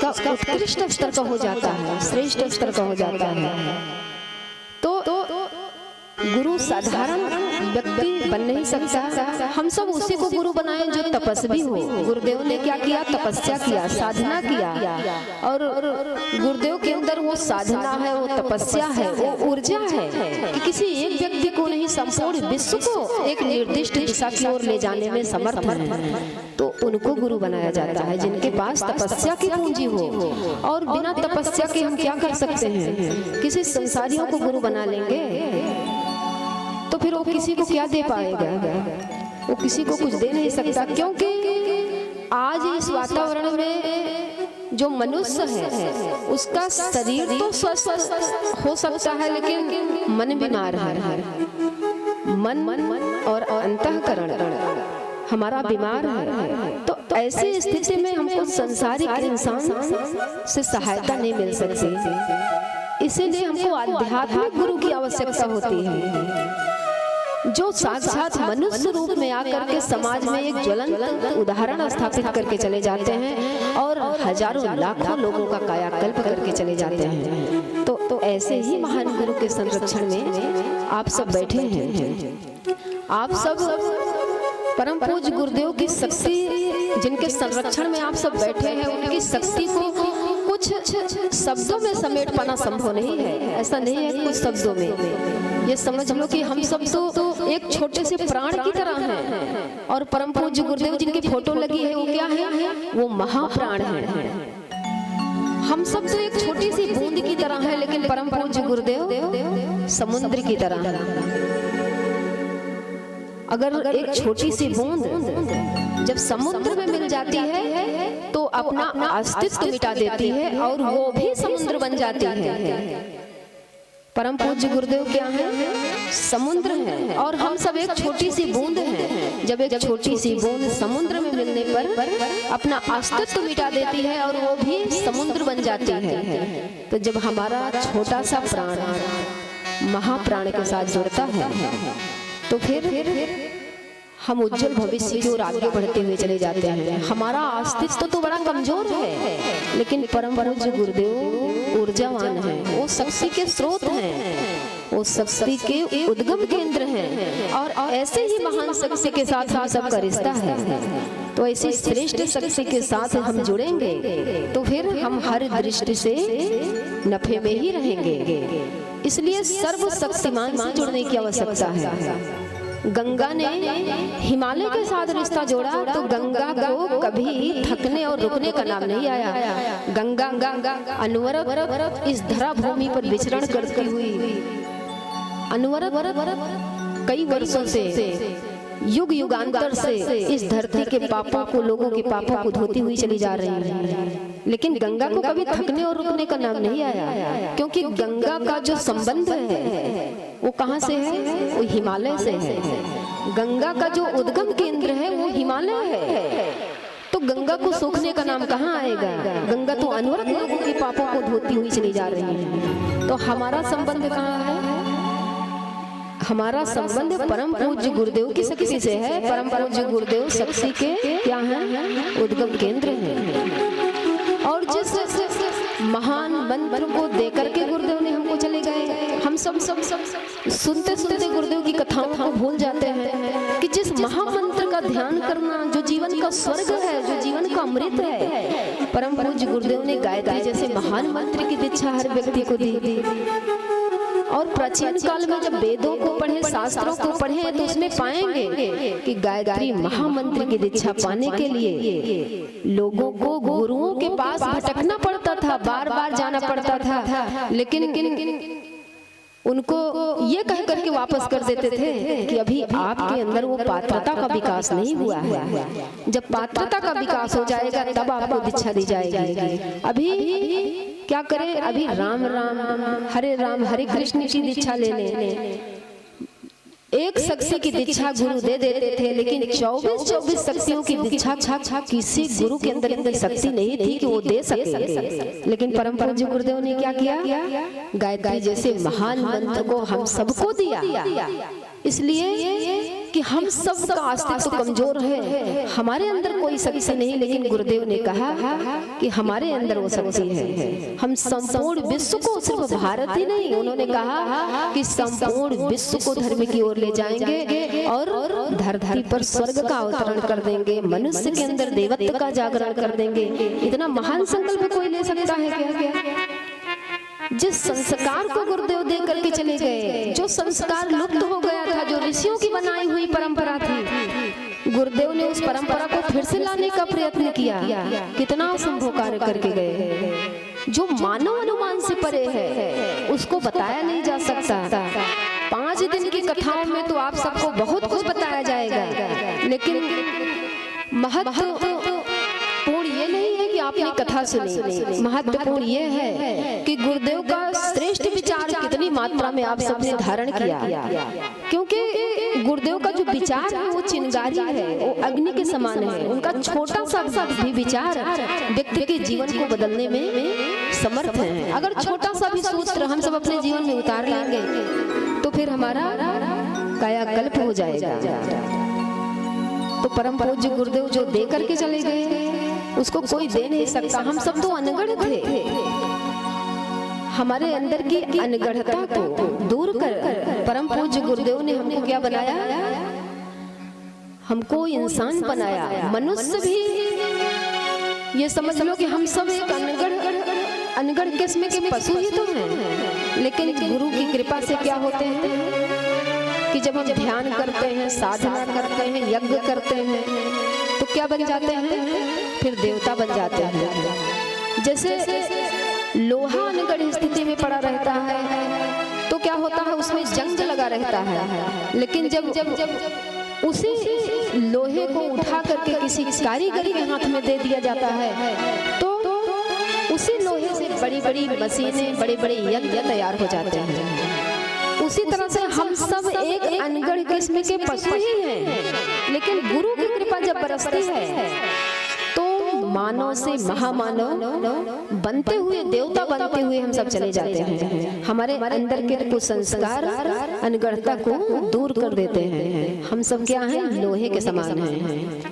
उसका उत्कृष्ट स्तर का हो जाता है, श्रेष्ठ स्तर का हो जाता है। तो गुरु साधारण व्यक्ति बन नहीं सकता। हम सब उसी को गुरु बनाए जो तपस्वी हो। गुरुदेव ने क्या किया? तपस्या किया, साधना किया। और गुरुदेव के अंदर वो साधना है, वो तपस्या है, वो ऊर्जा है कि किसी एक व्यक्ति को नहीं, संपूर्ण विश्व को एक निर्दिष्ट दिशा की ओर ले जाने में समर्थ है। तो उनको गुरु बनाया जाता है जिनके पास तपस्या की पूंजी हो। और बिना तपस्या के हम क्या कर सकते हैं? किसी संसारियों को गुरु बना लेंगे तो फिर वो किसी को क्या दे पाएगा? वो किसी को कुछ दे नहीं सकता, क्योंकि आज इस वातावरण में जो मनुष्य है उसका शरीर तो स्वस्थ हो सकता है लेकिन मन बीमार है। मन और अंतःकरण हमारा बीमार है। तो ऐसी स्थिति में हमको संसारिक इंसान से सहायता नहीं मिल सकती। इसीलिए हमको आध्यात्मिक गुरु की आवश्यकता होती है जो साक्षात मनुष्य रूप में आकर के समाज में एक ज्वलंत उदाहरण स्थापित करके चले जाते हैं और हजारों लाखों लोगों का कायाकल्प करके चले जाते हैं। तो ऐसे ही महान गुरु के संरक्षण में आप सब बैठे हैं। आप सब परम पूज्य गुरुदेव की शक्ति जिनके संरक्षण में आप सब बैठे हैं, उनकी शक्ति को कुछ शब्दों में समेट पाना संभव नहीं है। ऐसा नहीं है कुछ शब्दों में। ये समझ लो कि हम सब तो एक छोटे से प्राण की तरह हैं और परम पूज्य गुरुदेव जिनकी फोटो लगी है वो क्या है? वो महाप्राण है। हम सब तो एक छोटी सी बूंद की तरह है, लेकिन परम पूज्य गुरुदेव समुद्र की तरह है। अगर एक छोटी सी बूंद जब समुद्र में मिल जाती है तो अपना अस्तित्व मिटा देती है और वो भी समुद्र बन जाती है। परम पूज्य गुरुदेव क्या है? समुद्र है और हम सब एक छोटी सी बूंद हैं। जब एक छोटी सी बूंद समुद्र में मिलने पर अपना अस्तित्व मिटा देती है और वो भी समुद्र बन जाती है। तो जब हमारा छोटा सा प्राण महाप्राण के साथ जुड़ता है तो फिर हम उज्जवल भविष्य की ओर आगे बढ़ते हुए चले जाते हैं। हमारा अस्तित्व तो बड़ा कमजोर है, लेकिन परम पूज्य गुरुदेव ऊर्जावान है, वो शक्ति के स्रोत हैं, वो शक्ति के उद्गम केंद्र हैं। और ऐसे ही महान शक्ति के साथ हम सबका रिश्ता है। तो ऐसी श्रेष्ठ शक्ति के साथ हम जुड़ेंगे तो फिर हम हर दृष्टि से नफे में ही रहेंगे। इसलिए सर्वशक्तिमान से जुड़ने की आवश्यकता है। गंगा ने हिमालय के साथ रिश्ता जोड़ा तो गंगा को कभी थकने और रुकने का नाम नहीं आया। गंगा अनवरत इस धरा भूमि पर विचरण करती हुई अनवरत कई वर्षों से युग युगांतर से इस धरती के पापों को, लोगों के पापों को धोती हुई चली जा रही है। लेकिन गंगा को कभी थकने और रुकने का नाम नहीं आया, क्योंकि गंगा का जो संबंध है वो कहाँ से है? वो हिमालय से है। गंगा का जो उद्गम केंद्र है वो हिमालय है। तो गंगा को सूखने का नाम कहाँ आएगा? गंगा तो अनवरत लोगों के पापों को धोती हुई चली जा रही है। तो हमारा संबंध कहाँ है? हमारा संबंध परम पूज्य गुरुदेव की शक्ति से है। परम पूज्य गुरुदेव शक्ति के क्या है? उद्गम केंद्र है। और जिस महान मंत्र को देकर के गुरुदेव ने हमको चले गए, हम सब सुनते सुनते गुरुदेव की कथाओं को भूल जाते हैं कि जिस महामंत्र का ध्यान करना जो जीवन का स्वर्ग है, जो जीवन का अमृत है, परम पूज्य गुरुदेव ने गायत्री जैसे महान मंत्र की दीक्षा हर व्यक्ति को दी। और प्राचीन काल में जब वेदों को पढ़े, शास्त्रों को पढ़े, तो उसमें पाएंगे कि गायत्री महामंत्र की दीक्षा पाने के लिए लोगों को गुरुओं के पास भटकना पड़ता था, बार बार जाना पड़ता था। लेकिन उनको ये कह करके वापस कर देते थे कि अभी आपके अंदर वो पात्रता का विकास नहीं हुआ है। जब पात्रता का विकास हो जाएगा तब आपको दीक्षा दी जाएगी। अभी क्या करें? अभी राम हरे कृष्ण की दीक्षा ले लें। एक शक्ति की दीक्षा गुरु दे देते थे, लेकिन 24 शक्तियों की दीक्षा किसी गुरु के अंदर इतनी शक्ति नहीं थी कि वो दे सके। लेकिन परम पूज्य गुरुदेव ने क्या किया? गायत्री जैसे महान मंत्र को हम सबको दिया। इसलिए कि हम सब का अस्तित्व कमजोर है, हमारे अंदर कोई शक्ति नहीं, लेकिन गुरुदेव ने कहा कि हमारे अंदर वो शक्ति है। हम संपूर्ण विश्व को, सिर्फ भारत ही नहीं, उन्होंने कहा कि संपूर्ण विश्व को धर्म की ओर ले जाएंगे और धरती पर स्वर्ग का अवतरण कर देंगे, मनुष्य के अंदर देवत्व का जागरण कर देंगे। इतना महान संकल्प कोई ले सकता है क्या? जिस संस्कार को गुरुदेव दे करके चले गए, जो संस्कार लुप्त हो गया था, जो ऋषियों की बनाई हुई परंपरा थी, गुरुदेव ने उस परंपरा को फिर से लाने का प्रयत्न किया। कितना असंभव कार्य करके गए, जो मानव अनुमान से परे है, उसको बताया नहीं जा सकता। 5 दिन की कथाओं में तो आप सबको बहुत कुछ बताया जाएगा, लेकिन महत्वपूर्ण ये नहीं है कि आपने कथा सुनी, महत्वपूर्ण ये है कि गुरुदेव का श्रेष्ठ विचार कितनी मात्रा में आप सबने धारण किया। क्योंकि गुरुदेव का जो विचार है वो चिंगारी है, वो अग्नि के समान है। उनका छोटा सा भी विचार व्यक्ति के जीवन को बदलने में समर्थ है। अगर छोटा सा भी सूत्र हम सब अपने जीवन में उतार लेंगे तो फिर हमारा कायाकल्प हो जाएगा। तो परम पूज्य गुरुदेव जो दे करके चले गए उसको कोई दे नहीं सकता। हम सब तो अनगढ़ थे, हमारे अंदर की अनगढ़ता को दूर कर परम पूज्य गुरुदेव ने हमको क्या बनाया? हमको इंसान बनाया। मनुष्य भी ये समझ लो कि हम सब एक अनगढ़ किस्म के पशु ही तो हैं, लेकिन गुरु की कृपा से क्या होते हैं कि जब हम ध्यान करते हैं, साधना करते हैं, यज्ञ करते हैं, तो क्या बन जाते हैं? फिर देवता बन जाते हैं। जैसे लोहा अनगढ़ स्थिति में पड़ा रहता है तो क्या होता है? उसमें जंग लगा रहता है, लेकिन जब उसी लोहे को उठा करके किसी कारीगर के हाथ में दे दिया जाता है तो उसी लोहे से बड़ी बड़ी मशीनें, बड़े बड़े यज्ञ तैयार हो जाते हैं। उसी तरह से हम सब एक अनगढ़ किस्म के पशु ही हैं, लेकिन गुरु की कृपा जब बरसती है तो मानव से महामानव बनते हुए, देवता बनते हुए हम सब चले जाते हैं। हमारे अंदर के कुछ संस्कार अनगढ़ता को दूर कर देते हैं। हम सब क्या हैं? लोहे के समान हैं।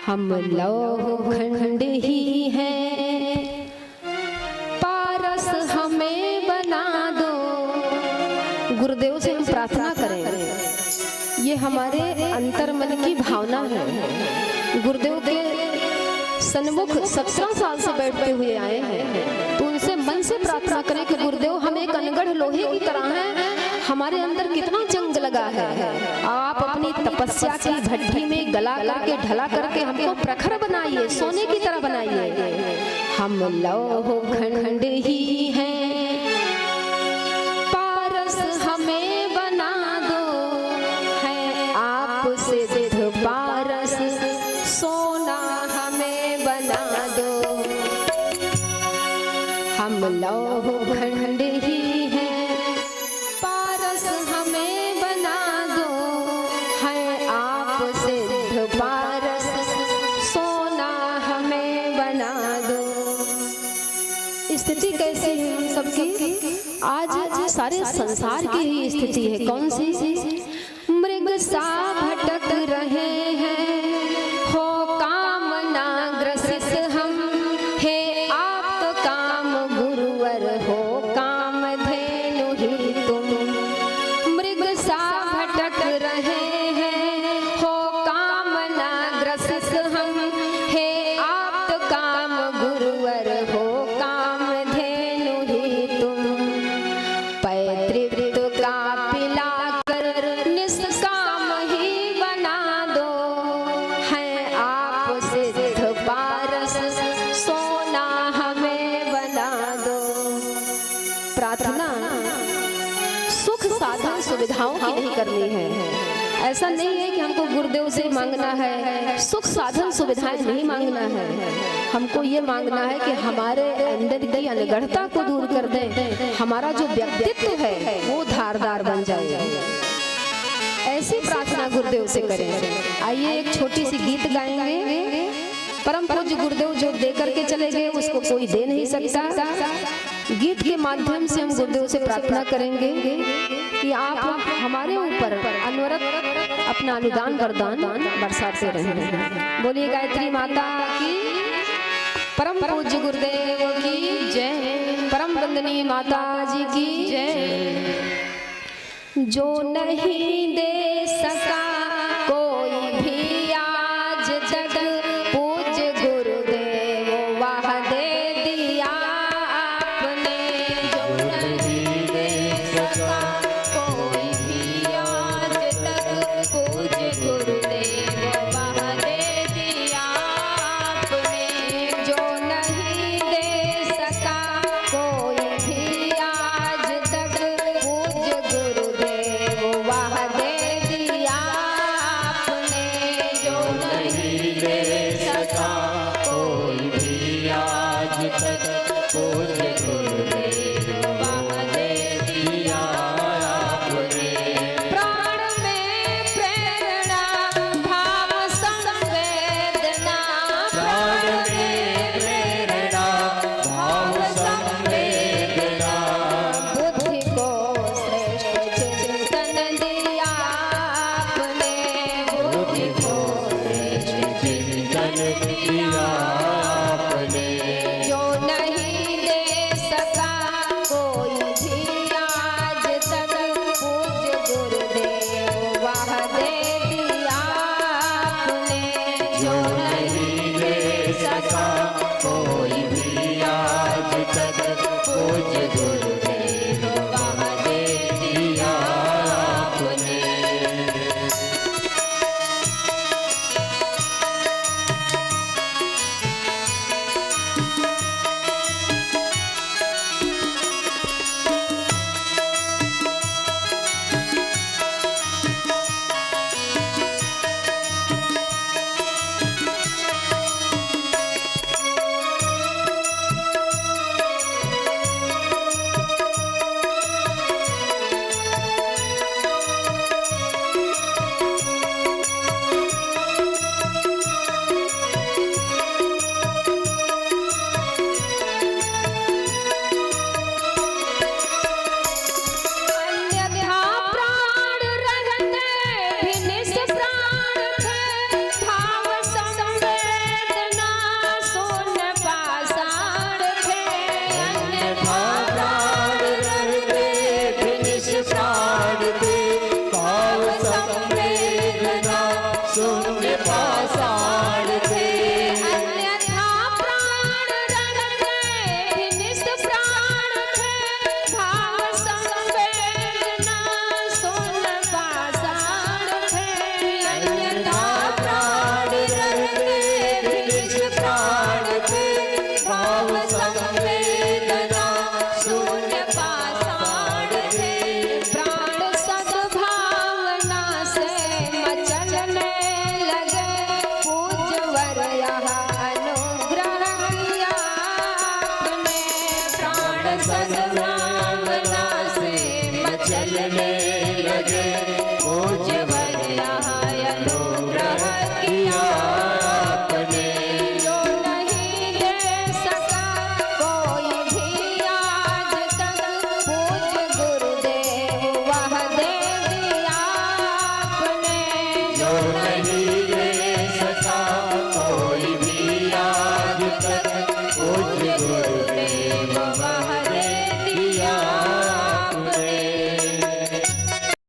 हम लौह खंड ही हैं, पारस हमें बना दो। गुरुदेव से हम प्रार्थना करें, ये हमारे अंतर मन की भावना है। गुरुदेव के सन्मुख 17 साल से बैठते हुए आए हैं, तो उनसे मन से प्रार्थना करें कि गुरुदेव हम एक अनगढ़ लोहे की तरह हैं, हमारे अंदर कितना जंग लगा है। आप अपनी तपस्या की भट्टी में गला करके, ढला करके हमको प्रखर बनाइए, सोने की तरह बनाइए। हम लौह खंड ही हैं, पारस हमें बना दो, है आपसे सिद्ध पारस, सोना हमें बना दो। हम लौह खंड ही हैं, पारस हमें बना दो, है आपसे सिद्ध पारस, सोना हमें बना दो। स्थिति कैसी है हम सबकी? आज सारे संसार की ही स्थिति है। कौन सी? मृग सा भटक रहे हैं, हो कामना ग्रसित हम, हे आप तो काम गुरुवर, हो काम धेनु ही तुम। मृग सा भटक रहे हैं, हो कामना ग्रसित हम, हे आप तो काम गुरुवर, हो काम धेनु ही तुम। पैतृत्व का पिला कर निष्काम ही बना दो, है आप सिद्ध पारस, सोना हमें बना दो। प्रार्थना सुख साधन सुविधाओं की नहीं करनी है। ऐसा नहीं है कि हमको गुरुदेव से मांगना है, सुख साधन सुविधाएं नहीं मांगना है। हमको ये मांगना है कि हमारे अंदर की अनगढ़ता को दूर कर दें, हमारा जो व्यक्तित्व है वो धारदार बन जाए। ऐसी प्रार्थना गुरुदेव से करें। आइए एक छोटी सी गीत गाएंगे। परम पूज्य गुरुदेव जो दे करके चले गए उसको कोई दे नहीं सकता। गीत के माध्यम से हम गुरुदेव से प्रार्थना करेंगे कि आप हमारे ऊपर अनवरत अपना अनुदान वरदान बरसाते रहें। बोलिए गायत्री माता की, परम पूज्य गुरुदेव की जय, परम वंदनीय माता जी की जय। जो नहीं दे सका कोई भी आज तक पूज्य गुरुदेव वह दे दिया आपने। जो नहीं दे सका कोई भी आज तक पूज्य गुरुदेव वह दे दिया आपने। जो नहीं दे सका कोई भी आज तक पूज्य गुरुदेव वह दे दिया आपने। जो नहीं दे सका कोई भी आज तक पूज्य गुरुदेव वह दे दिया आपने। प्राण में प्रेरणा भाव संवेदना, प्राण में प्रेरणा भाव संवेदना, बुद्धि को श्रेष्ठ चिंतन दिया आपने। बुद्धि को श्रेष्ठ चिंतन दिया आपने। जो नहीं दे सका कोई भी आज तक पूज्य गुरुदेव वह दे दिया आपने। जो नहीं दे सका कोई भी आज तक पूज्य गुरुदेव वह दे दिया आपने। अन्यथा प्राण रहते भी निष्प्राण थे, भाव संवेदना शून्य पाषाण थे। अन्यथा प्राण रहते भी निष्प्राण थे, भाव संवेदना शून्य पाषाण थे। अन्यथा प्राण रहते भी निष्प्राण थे, भाव संवेदना शून्य पाषाण थे। अन्यथा प्राण रहते भी निष्प्राण थे, भाव संवेदना शून्य पाषाण थे। प्राण सद्भावना से मचलने लगे, पूज्यवर यहाँ अनुग्रह किया आपने। प्राण सद्भावना से मचलने लगे, पूज्यवर यहाँ अनुग्रह किया आपने। जो नहीं दे सका कोई भी आज तक पूज्य गुरुदेव वह दे दिया आपने। जो नहीं